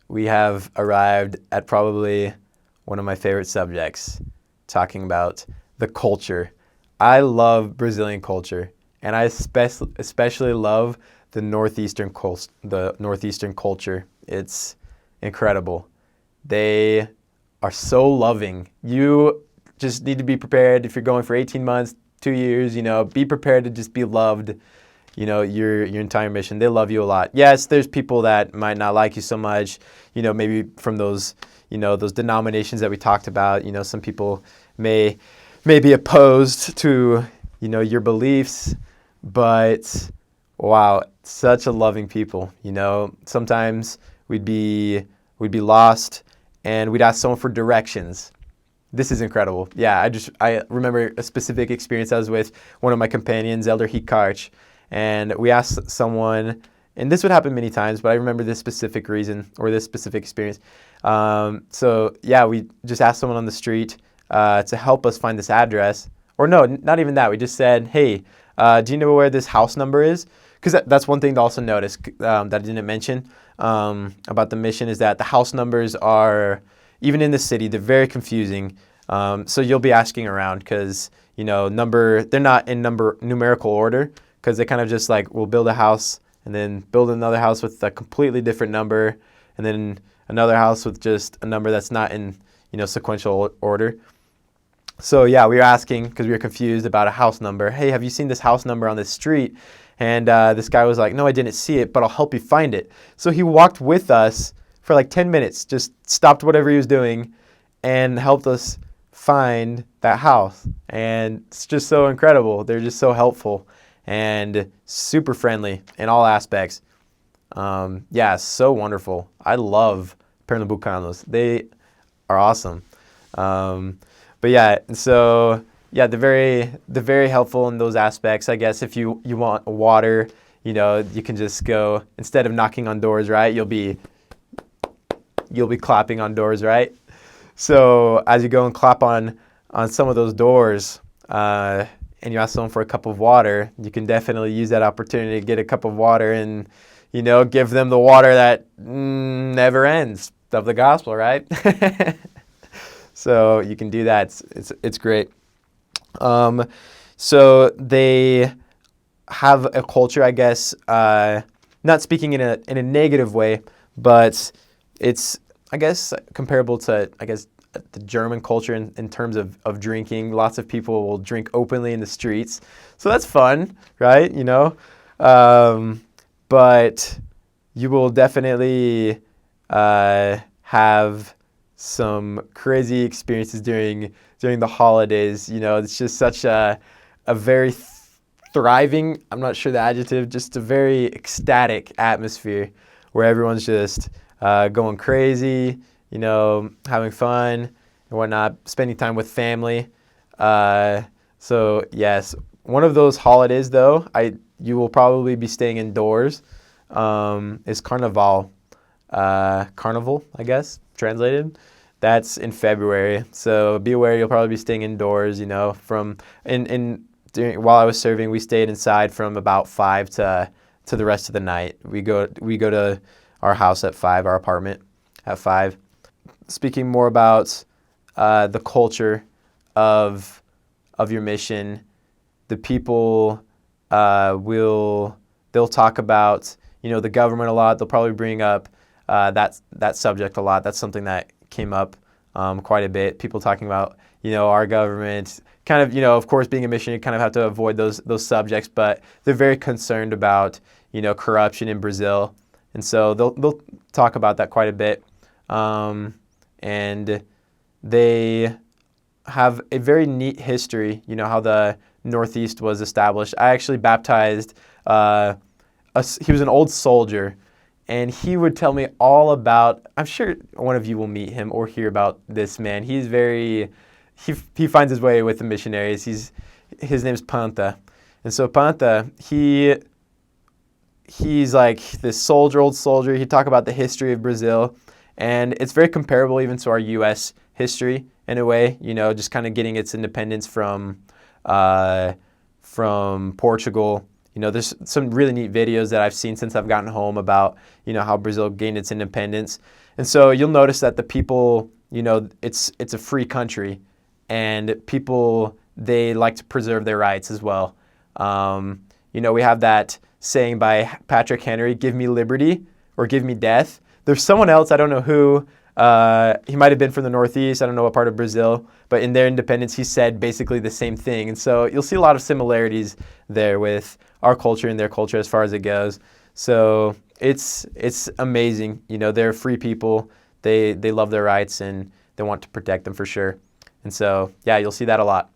we have arrived at probably one of my favorite subjects, talking about the culture. I love Brazilian culture, and I especially love the northeastern culture. It's incredible. They are so loving. You just need to be prepared if you're going for 18 months, 2 years, be prepared to just be loved, your entire mission. They love you a lot. Yes, there's people that might not like you so much, maybe from those denominations that we talked about. Some people may be opposed to, your beliefs, but wow, such a loving people. Sometimes we'd be lost and we'd ask someone for directions. This is incredible. Yeah, I remember a specific experience. I was with one of my companions, Elder Hikart, and we asked someone, and this would happen many times, but I remember this specific reason or this specific experience. So yeah, we just asked someone on the street to help us find this address. Or no, not even that. We just said, hey, do you know where this house number is? Because that's one thing to also notice that I didn't mention about the mission, is that the house numbers are, even in the city, they're very confusing. So you'll be asking around because, they're not in numerical order, because they kind of just like, we'll build a house and then build another house with a completely different number, and then another house with just a number that's not in, sequential order. So yeah, we were asking because we were confused about a house number. Hey, have you seen this house number on this street? And this guy was like, no, I didn't see it, but I'll help you find it. So he walked with us for like 10 minutes, just stopped whatever he was doing and helped us find that house. And it's just so incredible. They're just so helpful and super friendly in all aspects. Yeah, so wonderful. I love Pernambucanos. They are awesome. But yeah, so yeah, they're very helpful in those aspects. I guess if you want water, you can just go, instead of knocking on doors, right? You'll be clapping on doors, right? So as you go and clap on some of those doors, and you ask someone for a cup of water, you can definitely use that opportunity to get a cup of water and, give them the water that never ends of the gospel, right? So you can do that. It's great. So they have a culture, I guess, not speaking in a negative way, but it's, I guess, comparable to, the German culture in terms of drinking. Lots of people will drink openly in the streets. So that's fun, right? But you will definitely have some crazy experiences during the holidays. It's just such a very thriving, I'm not sure the adjective, just a very ecstatic atmosphere where everyone's just going crazy, having fun and whatnot, spending time with family. So yes, one of those holidays though, you will probably be staying indoors, is Carnaval. Carnival, I guess, translated. That's in February. So be aware, you'll probably be staying indoors, while I was serving, we stayed inside from about 5 to the rest of the night. We go to our house at 5, our apartment at 5. Speaking more about the culture of your mission, the people they'll talk about, the government a lot. They'll probably bring up that subject a lot. That's something that came up quite a bit. People talking about, our government, kind of course, being a missionary, you kind of have to avoid those subjects, but they're very concerned about, corruption in Brazil. And so they'll talk about that quite a bit. And they have a very neat history, how the Northeast was established. I actually baptized, he was an old soldier, and he would tell me all about, I'm sure one of you will meet him or hear about this man. He's he finds his way with the missionaries. His name's Panta. And so Panta, he's like this old soldier. He'd talk about the history of Brazil, and it's very comparable even to our U.S. history in a way, just kind of getting its independence from Portugal, There's some really neat videos that I've seen since I've gotten home about, how Brazil gained its independence. And so you'll notice that the people, it's a free country, and people, they like to preserve their rights as well. We have that saying by Patrick Henry, "Give me liberty or give me death." There's someone else, I don't know who, he might have been from the Northeast, I don't know what part of Brazil, but in their independence he said basically the same thing. And so you'll see a lot of similarities there with our culture and their culture as far as it goes. So it's amazing. They're free people. They love their rights and they want to protect them for sure. And so, yeah, you'll see that a lot.